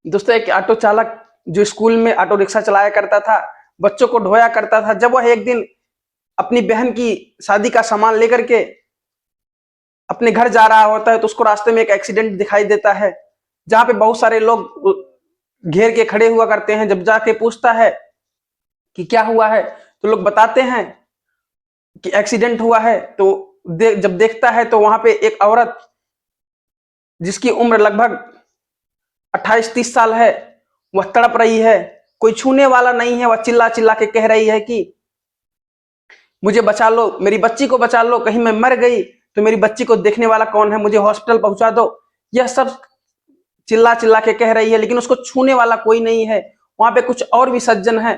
दोस्तों, एक ऑटो चालक जो स्कूल में ऑटो रिक्शा चलाया करता था, बच्चों को ढोया करता था, जब वह एक दिन अपनी बहन की शादी का सामान लेकर के अपने घर जा रहा होता है तो उसको रास्ते में एक एक्सीडेंट दिखाई देता है, जहां पे बहुत सारे लोग घेर के खड़े हुआ करते हैं। जब जाके पूछता है कि क्या हुआ है, तो लोग बताते हैं कि एक्सीडेंट हुआ है। तो जब देखता है तो वहां पे एक औरत जिसकी उम्र लगभग 28-30 साल है, वह तड़प रही है। कोई छूने वाला नहीं है। वह चिल्ला चिल्ला के कह रही है कि मुझे बचा लो, मेरी बच्ची को बचा लो, कहीं मैं मर गई तो मेरी बच्ची को देखने वाला कौन है, मुझे हॉस्पिटल पहुंचा दो। यह सब चिल्ला चिल्ला के कह रही है, लेकिन उसको छूने वाला कोई नहीं है। वहां पे कुछ और भी सज्जन है,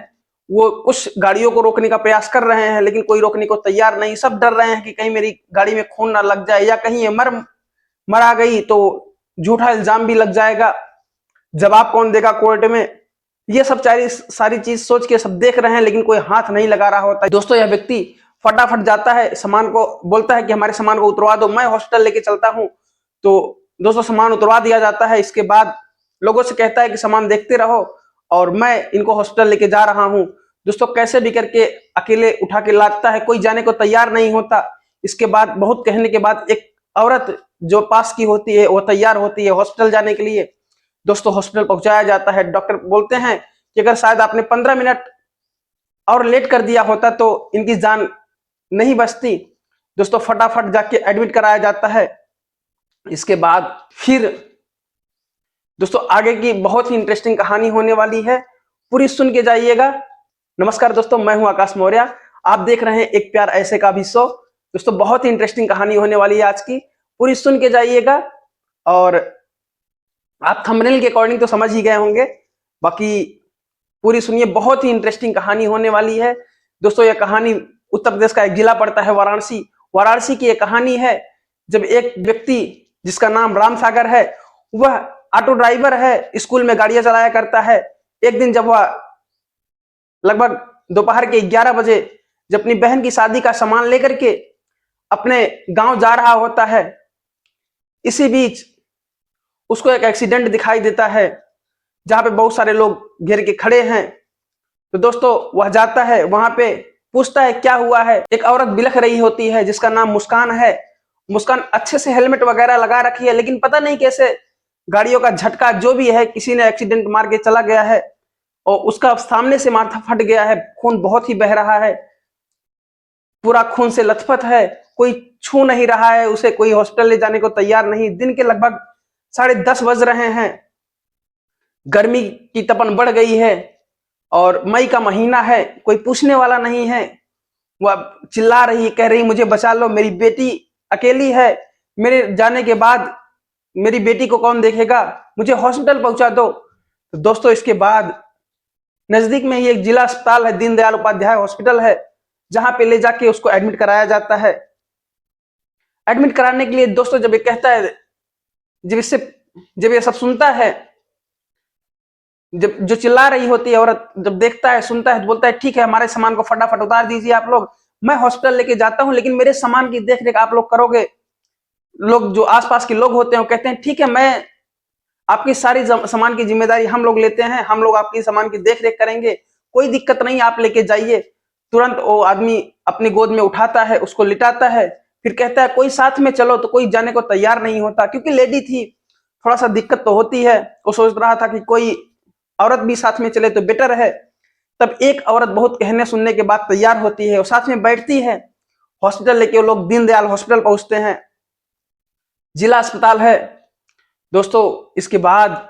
वो कुछ गाड़ियों को रोकने का प्रयास कर रहे हैं, लेकिन कोई रोकने को तैयार नहीं। सब डर रहे हैं कि कहीं मेरी गाड़ी में खून ना लग जाए, या कहीं ये मरा गई तो झूठा इल्जाम भी लग जाएगा, जवाब कौन देगा कोर्ट में। ये सब सारी सारी चीज सोच के सब देख रहे हैं, लेकिन कोई हाथ नहीं लगा रहा होता। दोस्तों, यह व्यक्ति फटाफट जाता है, सामान को बोलता है कि हमारे सामान को उतरवा दो, मैं हॉस्पिटल लेके चलता हूं। तो दोस्तों, सामान उतरवा दिया जाता है। इसके बाद लोगों से कहता है कि सामान देखते रहो और मैं इनको हॉस्पिटल लेके जा रहा हूं। दोस्तों, कैसे भी करके अकेले उठा के लाता है, कोई जाने को तैयार नहीं होता। इसके बाद बहुत कहने के बाद एक औरत जो पास की होती है वो तैयार होती है हॉस्पिटल जाने के लिए। दोस्तों, हॉस्पिटल पहुंचाया जाता है। डॉक्टर बोलते हैं कि अगर शायद आपने 15 मिनट और लेट कर दिया होता तो इनकी जान नहीं बचती। दोस्तों, फटाफट जाके एडमिट कराया जाता है। इसके बाद फिर दोस्तों आगे की बहुत ही इंटरेस्टिंग कहानी होने वाली है, पूरी सुन के जाइएगा। नमस्कार दोस्तों, मैं हूं आकाश मौर्य। आप देख रहे हैं एक प्यार ऐसे का भी शो। दोस्तों, बहुत ही इंटरेस्टिंग कहानी होने वाली है आज की, पूरी सुन के जाइएगा। और आप थंबनेल के अकॉर्डिंग तो समझ ही गए होंगे, बाकी पूरी सुनिए, बहुत ही इंटरेस्टिंग कहानी होने वाली है। दोस्तों, यह कहानी उत्तर प्रदेश का एक जिला पड़ता है वाराणसी। वाराणसी की यह कहानी है, जब एक व्यक्ति जिसका नाम राम सागर है, वह ऑटो ड्राइवर है, स्कूल में गाड़ियां चलाया करता है। एक दिन जब वह लगभग दोपहर के 11 बजे जब अपनी बहन की शादी का सामान लेकर के अपने गांव जा रहा होता है, इसी बीच उसको एक एक्सीडेंट दिखाई देता है, जहां पे बहुत सारे लोग घेर के खड़े हैं। तो दोस्तों, वह जाता है वहां पे, पूछता है क्या हुआ है। एक औरत बिलख रही होती है जिसका नाम मुस्कान है। मुस्कान अच्छे से हेलमेट वगैरह लगा रखी है, लेकिन पता नहीं कैसे गाड़ियों का झटका जो भी है, किसी ने एक्सीडेंट मार के चला गया है और उसका सामने से माथा फट गया है। खून बहुत ही बह रहा है, पूरा खून से लथपथ है। कोई छू नहीं रहा है उसे, कोई हॉस्पिटल ले जाने को तैयार नहीं। दिन के लगभग 10:30 बज रहे हैं। गर्मी की तपन बढ़ गई है और मई का महीना है, कोई पूछने वाला नहीं है। वह चिल्ला रही, कह रही मुझे बचा लो, मेरी बेटी अकेली है, मेरे जाने के बाद मेरी बेटी को कौन देखेगा, मुझे हॉस्पिटल पहुंचा दो। तो दोस्तों, इसके बाद नजदीक में ही एक जिला अस्पताल है, दीनदयाल उपाध्याय हॉस्पिटल है, जहां पे ले जाके उसको एडमिट कराया जाता है। एडमिट कराने के लिए दोस्तों जब ये कहता है, जब इससे जब ये सब सुनता है, जब जो चिल्ला रही होती है औरत, जब देखता है सुनता है तो बोलता है ठीक है, हमारे सामान को फटाफट उतार दीजिए आप लोग, मैं हॉस्पिटल लेके जाता हूं, लेकिन मेरे सामान की देख रेख आप लोग करोगे। लोग जो आसपास के लोग होते हैं वो कहते हैं ठीक है, मैं आपकी सारी सामान की जिम्मेदारी हम लोग लेते हैं, हम लोग आपकी सामान की देख रेख करेंगे, कोई दिक्कत नहीं, आप लेके जाइए। तुरंत वो आदमी अपनी गोद में उठाता है, उसको लिटाता है, फिर कहता है कोई साथ में चलो। तो कोई जाने को तैयार नहीं होता, क्योंकि लेडी थी, थोड़ा सा दिक्कत तो होती है। वो सोच रहा था कि कोई औरत भी साथ में चले तो बेटर है। तब एक औरत बहुत कहने सुनने के बाद तैयार होती है और साथ में बैठती है। हॉस्पिटल लेके वो लोग दीनदयाल हॉस्पिटल पहुंचते हैं, जिला अस्पताल है। दोस्तों, इसके बाद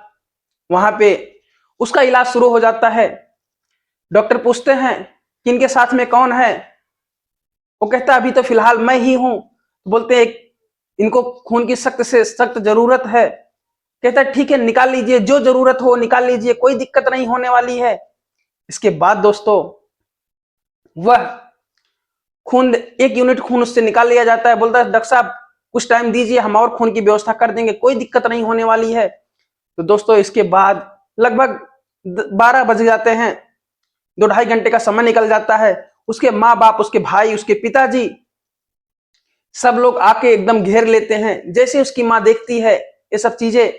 वहां पे उसका इलाज शुरू हो जाता है। डॉक्टर पूछते हैं कि इनके साथ में कौन है। वो कहता है अभी तो फिलहाल मैं ही हूं। बोलते हैं इनको खून की सख्त से सख्त जरूरत है। कहता है ठीक है, निकाल लीजिए, जो जरूरत हो निकाल लीजिए, कोई दिक्कत नहीं होने वाली है। इसके बाद दोस्तों, वह खून 1 यूनिट खून उससे निकाल लिया जाता है। बोलता है डॉक्टर साहब कुछ टाइम दीजिए, हम और खून की व्यवस्था कर देंगे, कोई दिक्कत नहीं होने वाली है। तो दोस्तों, इसके बाद लगभग 12 बज जाते हैं, 2-2.5 घंटे का समय निकल जाता है। उसके माँ बाप, उसके भाई, उसके पिताजी, सब लोग आके एकदम घेर लेते हैं। जैसे उसकी माँ देखती है ये सब चीजें,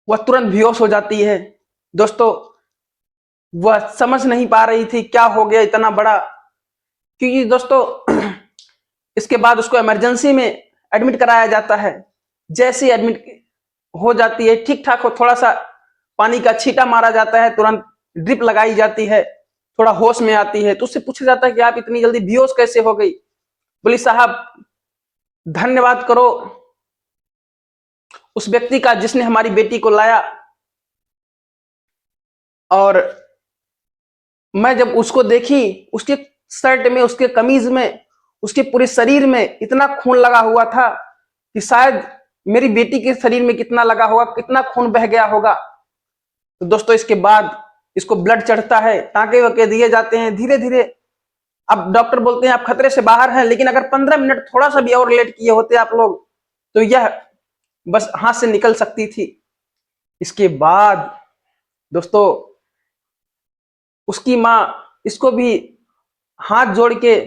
वह तुरंत बेहोश हो जाती है। दोस्तों, वह समझ नहीं पा रही थी क्या हो गया इतना बड़ा, क्योंकि दोस्तों इसके बाद उसको इमरजेंसी में एडमिट कराया जाता है। जैसे ही एडमिट हो जाती है, ठीक ठाक हो, थोड़ा सा पानी का छींटा मारा जाता है, तुरंत ड्रिप लगाई जाती है, थोड़ा होश में आती है। तो उससे पूछा जाता है कि आप इतनी जल्दी बेहोश कैसे हो गई। बोली साहब, धन्यवाद करो उस व्यक्ति का जिसने हमारी बेटी को लाया, और मैं जब उसको देखी, उसके शर्ट में, उसके कमीज में, उसके पूरे शरीर में इतना खून लगा हुआ था कि शायद मेरी बेटी के शरीर में कितना लगा होगा, कितना खून बह गया होगा। तो दोस्तों, इसके बाद इसको ब्लड चढ़ता है, टाँके वके दिए जाते हैं धीरे धीरे। अब डॉक्टर बोलते हैं आप खतरे से बाहर हैं, लेकिन अगर 15 मिनट थोड़ा सा भी और लेट किए होते आप लोग, तो यह बस हाथ से निकल सकती थी। इसके बाद दोस्तों, उसकी माँ इसको भी हाथ जोड़ के,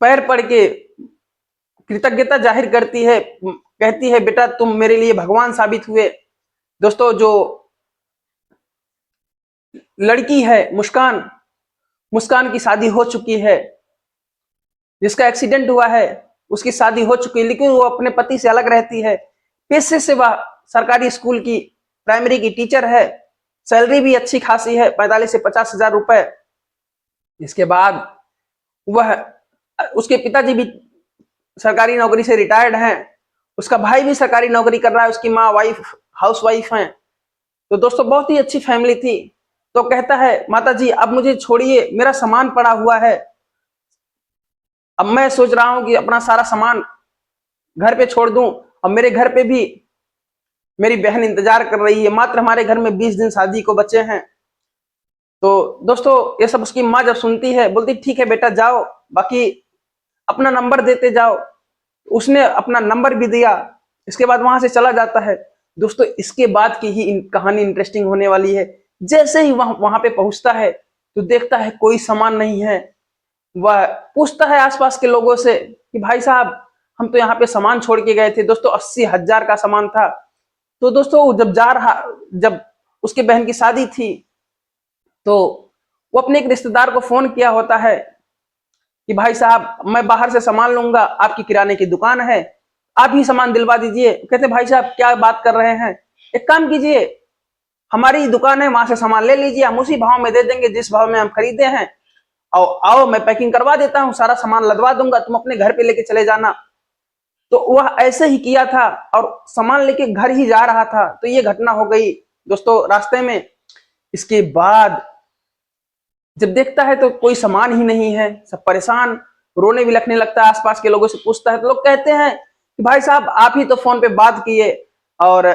पैर पड़ के कृतज्ञता जाहिर करती है, कहती है बेटा तुम मेरे लिए भगवान साबित हुए। दोस्तों, जो लड़की है मुस्कान, मुस्कान की शादी हो चुकी है। जिसका एक्सीडेंट हुआ है उसकी शादी हो चुकी है, लेकिन वो अपने पति से अलग रहती है। पेशे से वह सरकारी स्कूल की प्राइमरी की टीचर है। सैलरी भी अच्छी खासी है, 45 से 50 हजार रुपए। इसके बाद वह, उसके पिताजी भी सरकारी नौकरी से रिटायर्ड हैं, उसका भाई भी सरकारी नौकरी कर रहा है, उसकी माँ हाउस वाइफ है। तो दोस्तों, बहुत ही अच्छी फैमिली थी। तो कहता है माता जी अब मुझे छोड़िए, मेरा सामान पड़ा हुआ है। अब मैं सोच रहा हूं कि अपना सारा सामान घर पे छोड़ दूं। अब मेरे घर पे भी मेरी बहन इंतजार कर रही है, मात्र हमारे घर में 20 दिन शादी को बचे हैं। तो दोस्तों, ये सब उसकी माँ जब सुनती है, बोलती ठीक है बेटा जाओ, बाकी अपना नंबर देते जाओ। उसने अपना नंबर भी दिया। इसके बाद वहां से चला जाता है। दोस्तों, इसके बाद की ही कहानी इंटरेस्टिंग होने वाली है। जैसे ही वहां पे पहुंचता है तो देखता है कोई सामान नहीं है। वह पूछता है आसपास के लोगों से कि भाई साहब, हम तो यहाँ पे सामान छोड़ के गए थे। दोस्तों, 80 हजार का सामान था। तो दोस्तों, जब उसके बहन की शादी थी, तो वो अपने एक रिश्तेदार को फोन किया होता है कि भाई साहब मैं बाहर से सामान लूंगा, आपकी किराने की दुकान है, आप ही सामान दिलवा दीजिए। कहते भाई साहब क्या बात कर रहे हैं, एक काम कीजिए, हमारी दुकान है, वहां से सामान ले लीजिए, हम उसी भाव में दे देंगे जिस भाव में हम खरीदे हैं। और आओ मैं पैकिंग करवा देता हूँ, सारा सामान लदवा दूंगा, तुम अपने घर पे लेके चले जाना। तो वह ऐसे ही किया था और सामान लेके घर ही जा रहा था। तो ये घटना हो गई दोस्तों रास्ते में। इसके बाद जब देखता है तो कोई सामान ही नहीं है, सब परेशान, रोने भी लगने लगता है। आसपास के लोगों से पूछता है तो लोग कहते हैं कि भाई साहब आप ही तो फोन पे बात किए, और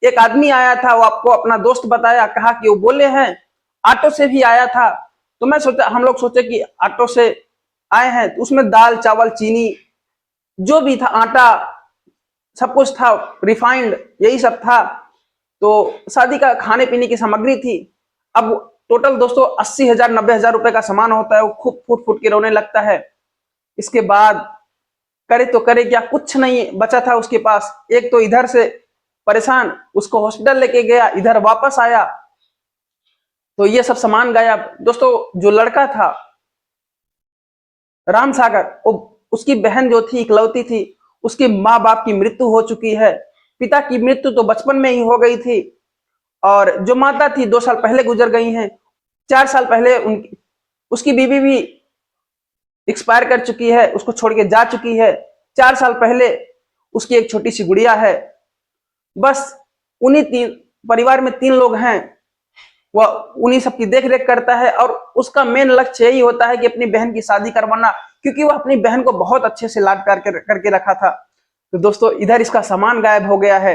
एक आदमी आया था, वो आपको अपना दोस्त बताया, कहा कि वो बोले हैं ऑटो से भी आया था। तो हम लोग सोचे कि ऑटो से आए हैं, तो उसमें दाल चावल चीनी जो भी था, आटा, सब कुछ था, रिफाइंड, यही सब था। तो शादी का खाने पीने की सामग्री थी। अब टोटल दोस्तों 80 हजार 90 हजार रुपए का सामान होता है। वो खूब फूट फूट के रोने लगता है। इसके बाद करे तो करे क्या, कुछ नहीं बचा था उसके पास। एक तो इधर से परेशान, उसको हॉस्पिटल लेके गया, इधर वापस आया तो ये सब सामान गायब। दोस्तों, जो लड़का था राम सागर, वो, उसकी बहन जो थी इकलौती थी, उसके माँ बाप की मृत्यु हो चुकी है। पिता की मृत्यु तो बचपन में ही हो गई थी, और जो माता थी 2 साल पहले गुजर गई हैं। 4 साल पहले उनकी उसकी बीवी भी एक्सपायर कर चुकी है, उसको छोड़ के जा चुकी है। 4 साल पहले उसकी एक छोटी सी गुड़िया है। बस उन्हीं परिवार में 3 लोग हैं। वह उन्हीं सबकी देख रेख करता है, और उसका मेन लक्ष्य यही होता है कि अपनी बहन की शादी करवाना, क्योंकि वह अपनी बहन को बहुत अच्छे से लाड करके रखा था। तो दोस्तों, इधर इसका सामान गायब हो गया है,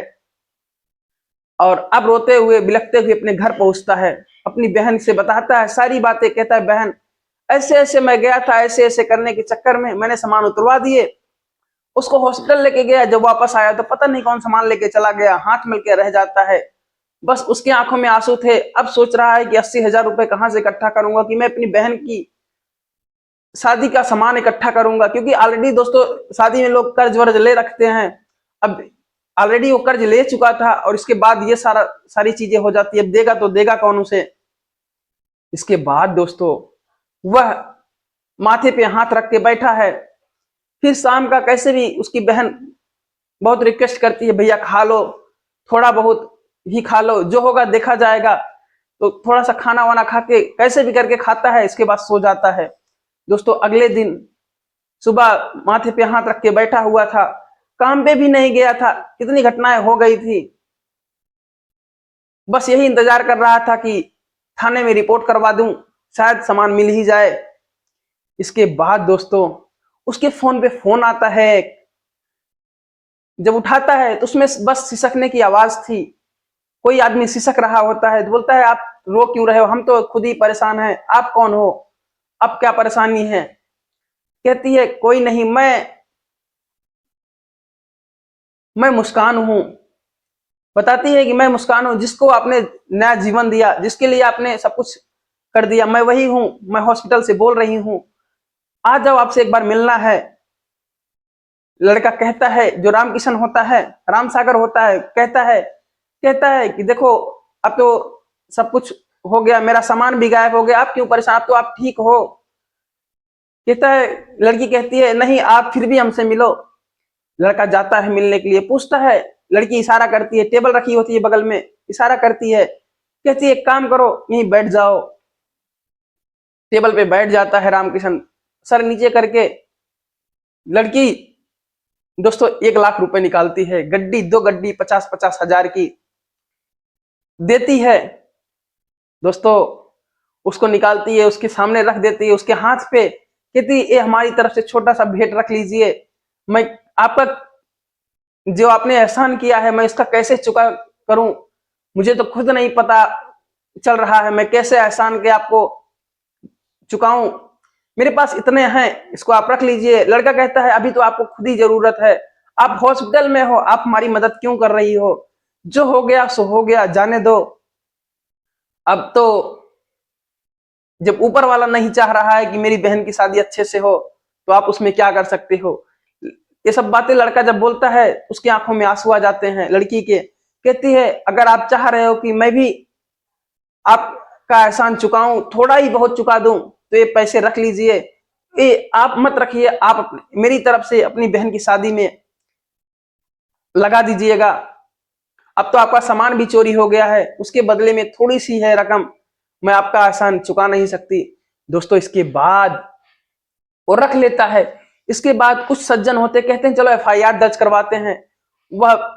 और अब रोते हुए बिलखते हुए अपने घर पहुंचता है। अपनी बहन से बताता है सारी बातें, कहता है बहन ऐसे ऐसे मैं गया था, ऐसे ऐसे करने के चक्कर में मैंने सामान उतरवा दिए। उसको हॉस्पिटल लेके गया, जब वापस आया तो पता नहीं कौन सामान लेके चला गया, हाथ मिल के रह जाता है। बस उसकी आंखों में आंसू थे। अब सोच रहा है कि 80 हजार रुपए कहां से इकट्ठा करूंगा कि मैं अपनी बहन की शादी का सामान इकट्ठा करूंगा, क्योंकि ऑलरेडी दोस्तों शादी में लोग कर्ज वर्ज ले रखते हैं। अब ऑलरेडी वो कर्ज ले चुका था और इसके बाद ये सारी चीजें हो जाती है, देगा तो देगा कौन उसे। इसके बाद दोस्तों वह माथे पे हाथ रख के बैठा है। फिर शाम का कैसे भी उसकी बहन बहुत रिक्वेस्ट करती है, भैया खा लो, थोड़ा बहुत ही खा लो, जो होगा देखा जाएगा। तो थोड़ा सा खाना वाना खा के कैसे भी करके खाता है, इसके बाद सो जाता है। दोस्तों अगले दिन सुबह माथे पे हाथ रख के बैठा हुआ था, काम पे भी नहीं गया था, कितनी घटनाएं हो गई थी, बस यही इंतजार कर रहा था कि थाने में रिपोर्ट करवा दूं, शायद सामान मिल ही जाए। इसके बाद दोस्तों उसके फोन पे फोन आता है। जब उठाता है तो उसमें बस सिसकने की आवाज थी। कोई आदमी सिसक रहा होता है तो बोलता है, आप रो क्यों रहे हो, हम तो खुद ही परेशान हैं, आप कौन हो, अब क्या परेशानी है। कहती है, कोई नहीं, मैं मुस्कान हूं। बताती है कि मैं मुस्कान हूं, जिसको आपने नया जीवन दिया, जिसके लिए आपने सब कुछ कर दिया, मैं वही हूं, मैं हॉस्पिटल से बोल रही हूं, आ जाओ, आपसे एक बार मिलना है। लड़का कहता है, जो रामकिशन होता है, राम सागर होता है, कहता है कि देखो अब तो सब कुछ हो गया, मेरा सामान भी गायब हो गया, आप क्यों परेशान, अब तो आप ठीक हो। कहता है, लड़की कहती है, नहीं आप फिर भी हमसे मिलो। लड़का जाता है मिलने के लिए, पूछता है, लड़की इशारा करती है, टेबल रखी होती है बगल में, इशारा करती है, कहती है एक काम करो, यहीं बैठ जाओ। टेबल पे बैठ जाता है रामकिशन, सर नीचे करके। लड़की दोस्तों 1 लाख रुपए निकालती है, गड्डी 2 गड्डी 50-50 हजार की देती है। दोस्तों उसको निकालती है, उसके सामने रख देती है, उसके हाथ पे, कहती है, ये हमारी तरफ से छोटा सा भेंट रख लीजिए, मैं आपका जो आपने एहसान किया है, मैं इसका कैसे चुका करूं, मुझे तो खुद नहीं पता चल रहा है, मैं कैसे एहसान के आपको चुकाऊं, मेरे पास इतने हैं, इसको आप रख लीजिए। लड़का कहता है, अभी तो आपको खुद ही जरूरत है, आप हॉस्पिटल में हो, आप हमारी मदद क्यों कर रही हो, जो हो गया सो हो गया, जाने दो। अब तो जब ऊपर वाला नहीं चाह रहा है कि मेरी बहन की शादी अच्छे से हो, तो आप उसमें क्या कर सकते हो। ये सब बातें लड़का जब बोलता है, उसकी आंखों में आंसू आ जाते हैं लड़की के। कहती है, अगर आप चाह रहे हो कि मैं भी आपका एहसान चुकाऊं, थोड़ा ही बहुत चुका दूं, तो ये पैसे रख लीजिए, ये आप मत रखिए, आप मेरी तरफ से अपनी बहन की शादी में लगा दीजिएगा। अब तो आपका सामान भी चोरी हो गया है, उसके बदले में थोड़ी सी है रकम, मैं आपका एहसान चुका नहीं सकती। दोस्तों इसके बाद वो रख लेता है। इसके बाद कुछ सज्जन होते, कहते हैं चलो एफआईआर दर्ज करवाते हैं। वह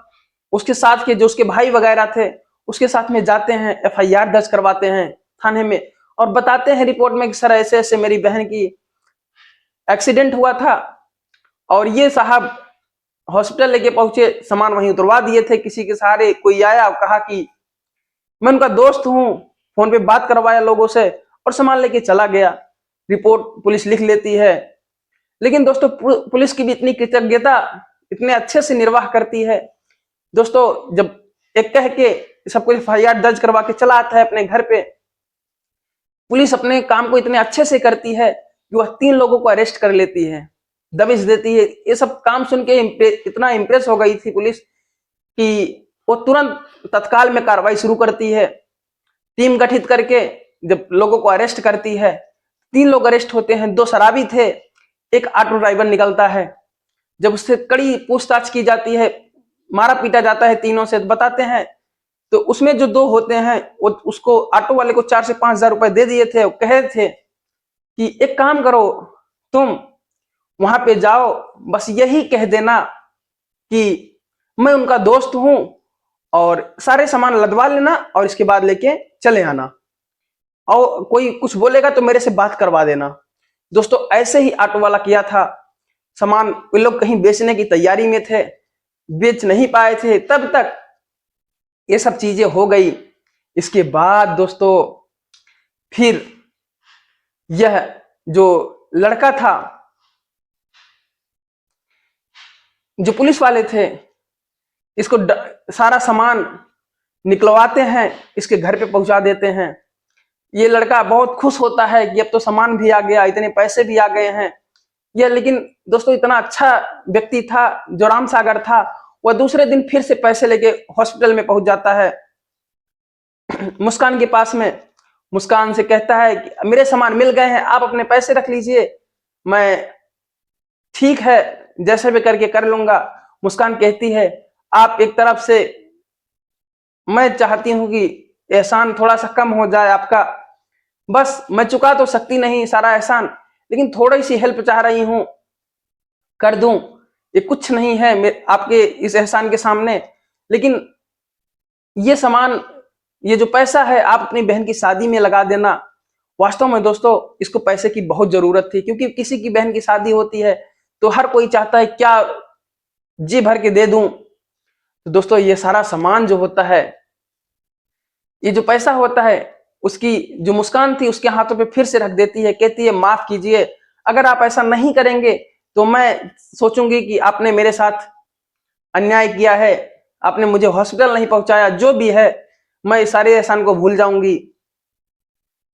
उसके साथ के जो उसके भाई वगैरह थे, उसके साथ में जाते हैं, एफआईआर दर्ज करवाते हैं थाने में, और बताते हैं रिपोर्ट में कि सर ऐसे ऐसे मेरी बहन की एक्सीडेंट हुआ था, और ये साहब हॉस्पिटल लेके पहुंचे, सामान वहीं उतरवा दिए थे किसी के सहारे। कोई आया और कहा कि मैं उनका दोस्त हूं, फोन पे बात करवाया लोगों से और सामान लेके चला गया। रिपोर्ट पुलिस लिख लेती है। लेकिन दोस्तों पुलिस की भी इतनी कृतज्ञता, इतने अच्छे से निर्वाह करती है। दोस्तों जब एक कह के सब कुछ एफआईआर दर्ज करवा के चला आता है अपने घर पे, पुलिस अपने काम को इतने अच्छे से करती है कि वह 3 लोगों को अरेस्ट कर लेती है, दबिश देती है। ये सब काम सुन के इतना इंप्रेस हो गई थी पुलिस कि वो तुरंत तत्काल में कार्रवाई शुरू करती है, टीम गठित करके जब लोगों को अरेस्ट करती है। 3 लोग अरेस्ट होते हैं, 2 शराबी थे, एक ऑटो ड्राइवर निकलता है। जब उससे कड़ी पूछताछ की जाती है, मारा पीटा जाता है तीनों से, बताते हैं तो उसमें जो 2 होते हैं वो उसको ऑटो वाले को 4 से 5 हजार रुपए दे दिए थे। वो कहे थे कि एक काम करो, तुम वहां पे जाओ, बस यही कह देना कि मैं उनका दोस्त हूं, और सारे सामान लदवा लेना और इसके बाद लेके चले आना, और कोई कुछ बोलेगा तो मेरे से बात करवा देना। दोस्तों ऐसे ही ऑटो वाला किया था। सामान वे लोग कहीं बेचने की तैयारी में थे, बेच नहीं पाए थे, तब तक ये सब चीजें हो गई। इसके बाद दोस्तों फिर यह जो लड़का था, जो पुलिस वाले थे, इसको सारा सामान निकलवाते हैं, इसके घर पे पहुंचा देते हैं। ये लड़का बहुत खुश होता है कि अब तो सामान भी आ गया, इतने पैसे भी आ गए हैं। यह लेकिन दोस्तों इतना अच्छा व्यक्ति था जो राम सागर था, वह दूसरे दिन फिर से पैसे लेके हॉस्पिटल में पहुंच जाता है मुस्कान के पास में। मुस्कान से कहता है कि मेरे सामान मिल गए हैं, आप अपने पैसे रख लीजिए, मैं ठीक है जैसे भी करके कर लूंगा। मुस्कान कहती है आप एक तरफ से, मैं चाहती हूं कि एहसान थोड़ा सा कम हो जाए आपका, बस मैं चुका तो सकती नहीं सारा एहसान, लेकिन थोड़ी सी हेल्प चाह रही हूं, कर दूं, ये कुछ नहीं है आपके इस एहसान के सामने। लेकिन ये सामान, ये जो पैसा है आप अपनी बहन की शादी में लगा देना। वास्तव में दोस्तों इसको पैसे की बहुत जरूरत थी, क्योंकि किसी की बहन की शादी होती है तो हर कोई चाहता है क्या जी भर के दे दूं। तो दोस्तों ये सारा सामान जो होता है, ये जो पैसा होता है, उसकी जो मुस्कान थी उसके हाथों पे फिर से रख देती है, कहती है माफ कीजिए, अगर आप ऐसा नहीं करेंगे तो मैं सोचूंगी कि आपने मेरे साथ अन्याय किया है, आपने मुझे हॉस्पिटल नहीं पहुंचाया, जो भी है मैं सारे एहसान को भूल जाऊंगी।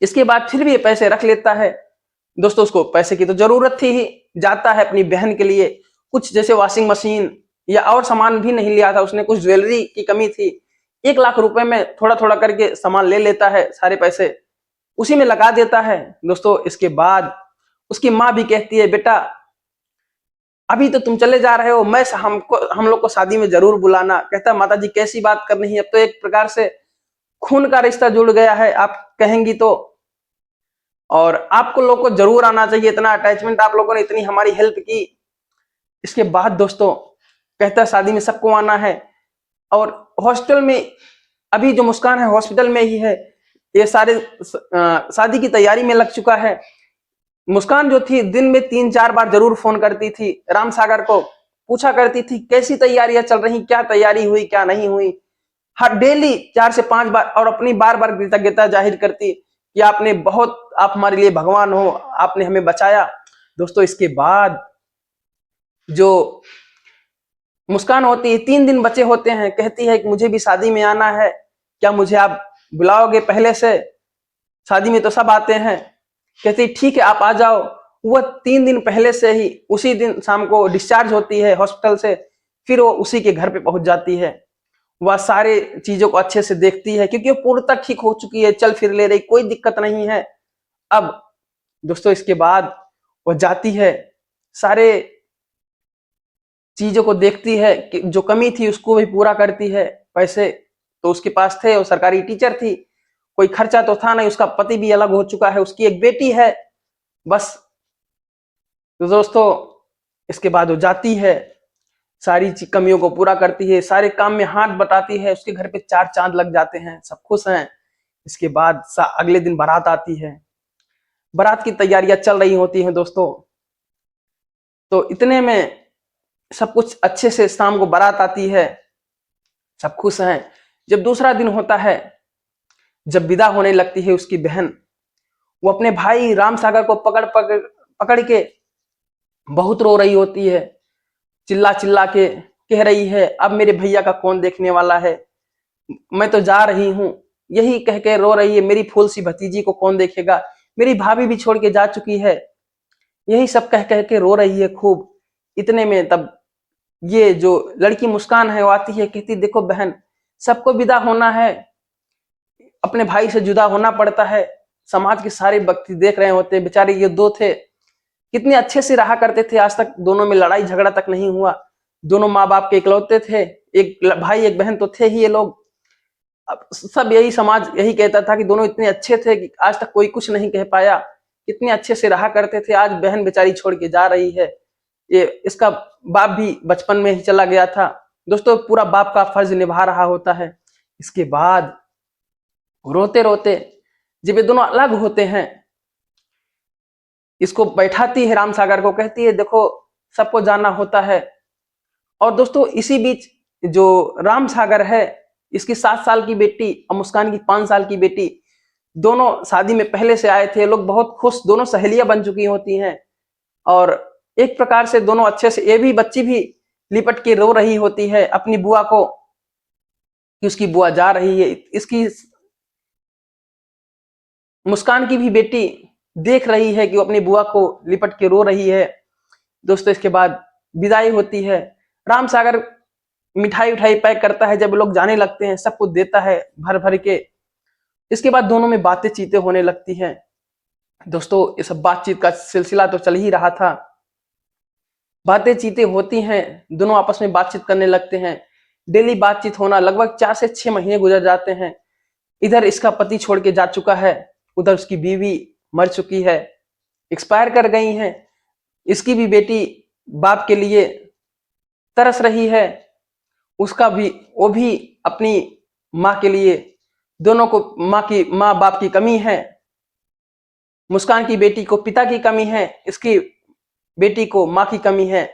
इसके बाद फिर भी ये पैसे रख लेता है। दोस्तों उसको पैसे की तो जरूरत थी ही, जाता है अपनी बहन के लिए कुछ, जैसे वॉशिंग मशीन या और सामान भी नहीं लिया था उसने, कुछ ज्वेलरी की कमी थी, 1 लाख रुपए में थोड़ा थोड़ा करके सामान ले लेता है, सारे पैसे उसी में लगा देता है। दोस्तों इसके बाद उसकी माँ भी कहती है बेटा अभी तो तुम चले जा रहे हो, मैं हम लोग को शादी में जरूर बुलाना। कहता है माता जी कैसी बात करनी है, अब तो एक प्रकार से खून का रिश्ता जुड़ गया है आप कहेंगी तो, और आपको लोग को जरूर आना चाहिए, इतना अटैचमेंट आप लोगों ने, इतनी हमारी हेल्प की। इसके बाद दोस्तों कहता है शादी में सबको आना है, और हॉस्पिटल में अभी जो मुस्कान है हॉस्पिटल में ही है, ये सारे शादी की तैयारी में लग चुका है। मुस्कान जो थी दिन में 3-4 बार जरूर फोन करती थी राम सागर को, पूछा करती थी कैसी तैयारियां चल रही, क्या तैयारी हुई क्या नहीं हुई, हर डेली 4 से 5 बार, और अपनी बार बार कृतज्ञता जाहिर करती कि आपने बहुत, आप हमारे लिए भगवान हो, आपने हमें बचाया। दोस्तों इसके बाद जो मुस्कान होती है, 3 दिन बचे होते हैं, कहती है कि मुझे भी शादी में आना है, क्या मुझे आप बुलाओगे पहले से, शादी में तो सब आते हैं। कहती ठीक है आप आ जाओ। वह 3 दिन पहले से ही उसी दिन शाम को डिस्चार्ज होती है हॉस्पिटल से, फिर वो उसी के घर पे पहुंच जाती है। वह सारे चीजों को अच्छे से देखती है, क्योंकि वो पूर्णतः ठीक हो चुकी है, चल फिर ले रही, कोई दिक्कत नहीं है। अब दोस्तों इसके बाद वह जाती है, सारे चीजों को देखती है कि जो कमी थी उसको भी पूरा करती है। पैसे तो उसके पास थे, वो सरकारी टीचर थी, कोई खर्चा तो था नहीं, उसका पति भी अलग हो चुका है, उसकी एक बेटी है बस। तो दोस्तों इसके बाद वो जाती है, सारी कमियों को पूरा करती है, सारे काम में हाथ बटाती है, उसके घर पे 4 चांद लग जाते हैं, सब खुश हैं। इसके बाद अगले दिन बारात आती है, बारात की तैयारियां चल रही होती हैं दोस्तों। तो इतने में सब कुछ अच्छे से, शाम को बारात आती है, सब खुश हैं। जब दूसरा दिन होता है, जब विदा होने लगती है उसकी बहन, वो अपने भाई राम सागर को पकड़ पकड़ पकड़ के बहुत रो रही होती है, चिल्ला चिल्ला के कह रही है अब मेरे भैया का कौन देखने वाला है, मैं तो जा रही हूं, यही कह के रो रही है, मेरी फूल सी भतीजी को कौन देखेगा, मेरी भाभी भी छोड़ के जा चुकी है, यही सब कह कह के रो रही है खूब। इतने में तब ये जो लड़की मुस्कान है वो आती है, कहती देखो बहन, सबको विदा होना है, अपने भाई से जुदा होना पड़ता है, समाज के सारे व्यक्ति देख रहे होते, बेचारे ये दो थे कितने अच्छे से रहा करते थे, आज तक दोनों में लड़ाई झगड़ा तक नहीं हुआ, दोनों माँ बाप के इकलौते थे, एक भाई एक बहन तो थे ही ये लोग। अब सब यही समाज यही कहता था कि दोनों इतने अच्छे थे कि आज तक कोई कुछ नहीं कह पाया, कितने अच्छे से रहा करते थे, आज बहन बेचारी छोड़ के जा रही है। ये इसका बाप भी बचपन में ही चला गया था। दोस्तों पूरा बाप का फर्ज निभा रहा होता है। इसके बाद रोते रोते जब ये दोनों अलग होते हैं, इसको बैठाती है राम सागर को, कहती है देखो सबको जाना होता है। और दोस्तों इसी बीच जो राम सागर है, इसकी 7 साल की बेटी और मुस्कान की 5 साल की बेटी, दोनों शादी में पहले से आए थे, लोग बहुत खुश, दोनों सहेलियां बन चुकी होती हैं, और एक प्रकार से दोनों अच्छे से, ये भी बच्ची भी लिपट के रो रही होती है अपनी बुआ को कि उसकी बुआ जा रही है। इसकी मुस्कान की भी बेटी देख रही है कि वो अपनी बुआ को लिपट के रो रही है। दोस्तों इसके बाद विदाई होती है। राम सागर मिठाई उठाई पैक करता है, जब लोग जाने लगते हैं सब कुछ देता है भर भर के। इसके बाद दोनों में बातें चीतें होने लगती हैं। दोस्तों ये सब बातचीत का सिलसिला तो चल ही रहा था, बातें चीतें होती हैं, दोनों आपस में बातचीत करने लगते हैं। डेली बातचीत होना, लगभग 4 से 6 महीने गुजर जाते हैं। इधर इसका पति छोड़ के जा चुका है, उधर उसकी बीवी मर चुकी है, एक्सपायर कर गई हैं। इसकी भी बेटी बाप के लिए तरस रही है, उसका भी, वो भी अपनी माँ के लिए, दोनों को माँ बाप की कमी है। मुस्कान की बेटी को पिता की कमी है, इसकी बेटी को माँ की कमी है।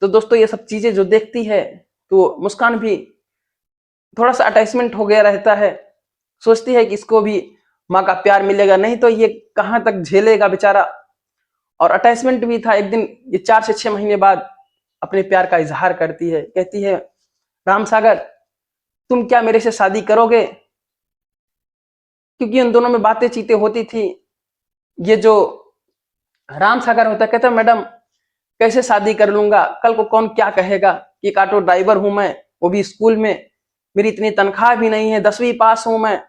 तो दोस्तों ये सब चीजें जो देखती है तो मुस्कान भी थोड़ा सा अटैचमेंट हो गया रहता है, सोचती है कि इसको भी माँ का प्यार मिलेगा, नहीं तो ये कहाँ तक झेलेगा बेचारा। और अटैचमेंट भी था। एक दिन ये 4 से 6 महीने बाद अपने प्यार का इजहार करती है, कहती है राम सागर तुम क्या मेरे से शादी करोगे? क्योंकि उन दोनों में बातें चीतें होती थी। ये जो राम सागर होता है कहता है मैडम कैसे शादी कर लूंगा, कल को कौन क्या कहेगा कि एक ऑटो ड्राइवर हूं मैं, वो भी स्कूल में, मेरी इतनी तनख्वाह भी नहीं है, 10वीं पास हूं मैं।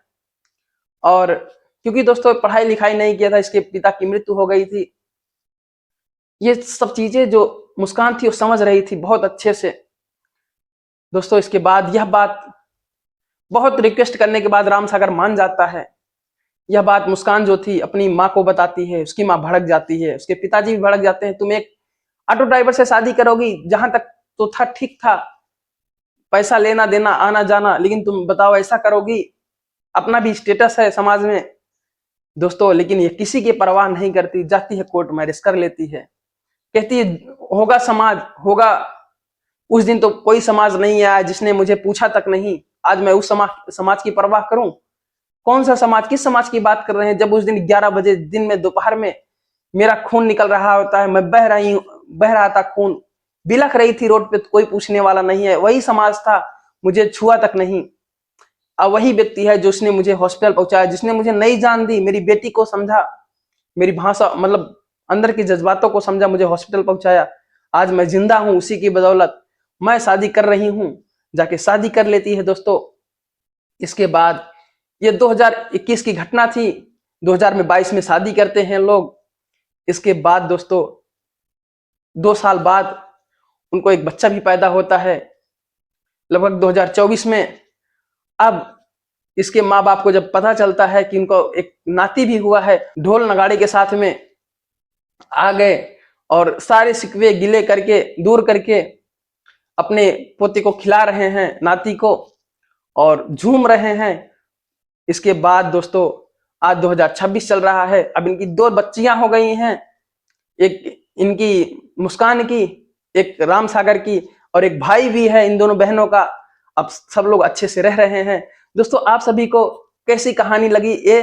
और क्योंकि दोस्तों पढ़ाई लिखाई नहीं किया था, इसके पिता की मृत्यु हो गई थी। ये सब चीजें जो मुस्कान थी वो समझ रही थी बहुत अच्छे से। दोस्तों इसके बाद यह बात, बहुत रिक्वेस्ट करने के बाद राम सागर मान जाता है। यह बात मुस्कान जो थी अपनी माँ को बताती है, उसकी माँ भड़क जाती है, उसके पिताजी भी भड़क जाते हैं, तुम एक ऑटो ड्राइवर से शादी करोगी, जहां तक तो था ठीक था, पैसा लेना देना आना जाना, लेकिन तुम बताओ ऐसा करोगी, अपना भी स्टेटस है समाज में। दोस्तों लेकिन ये किसी की परवाह नहीं करती, जाती है कोर्ट मैरिज कर लेती है। कहती है होगा समाज होगा, उस दिन तो कोई समाज नहीं आया जिसने मुझे पूछा तक नहीं, आज मैं उस समाज की परवाह करूं? कौन सा समाज, किस समाज की बात कर रहे हैं? जब उस दिन 11 बजे दिन में दोपहर में मेरा खून निकल रहा होता है, मैं बह रहा था, खून बिलख रही थी रोड पे, तो कोई पूछने वाला नहीं है, वही समाज था, मुझे छुआ तक नहीं। अब वही व्यक्ति है जो उसने मुझे हॉस्पिटल पहुंचाया, जिसने मुझे नई जान दी, मेरी बेटी को समझा, मेरी भाषा मतलब अंदर की जज्बातों को समझा, मुझे हॉस्पिटल पहुंचाया। आज मैं जिंदा हूं उसी की बदौलत। मैं शादी कर रही हूं, जाके शादी कर लेती है। दोस्तों इसके बाद ये 2021 की घटना थी, 2022 में शादी करते हैं लोग। इसके बाद दोस्तों 2 साल बाद उनको एक बच्चा भी पैदा होता है, लगभग 2024 में। अब इसके माँ बाप को जब पता चलता है कि उनको एक नाती भी हुआ है, ढोल नगाड़े के साथ में आ गए और सारे शिकवे गिले करके दूर करके अपने पोते को खिला रहे हैं, नाती को, और झूम रहे हैं। इसके बाद दोस्तों आज 2026 चल रहा है, अब इनकी 2 बच्चियां हो गई हैं, एक इनकी मुस्कान की, एक राम सागर की, और एक भाई भी है इन दोनों बहनों का। अब सब लोग अच्छे से रह रहे हैं। दोस्तों आप सभी को कैसी कहानी लगी ये?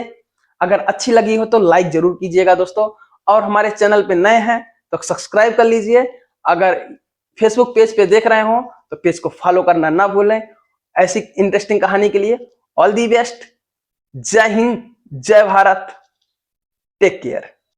अगर अच्छी लगी हो तो लाइक जरूर कीजिएगा दोस्तों, और हमारे चैनल पे नए हैं तो सब्सक्राइब कर लीजिए। अगर फेसबुक पेज पे देख रहे हो तो पेज को फॉलो करना ना भूलें। ऐसी इंटरेस्टिंग कहानी के लिए ऑल दी बेस्ट। जय हिंद, जय भारत, टेक केयर।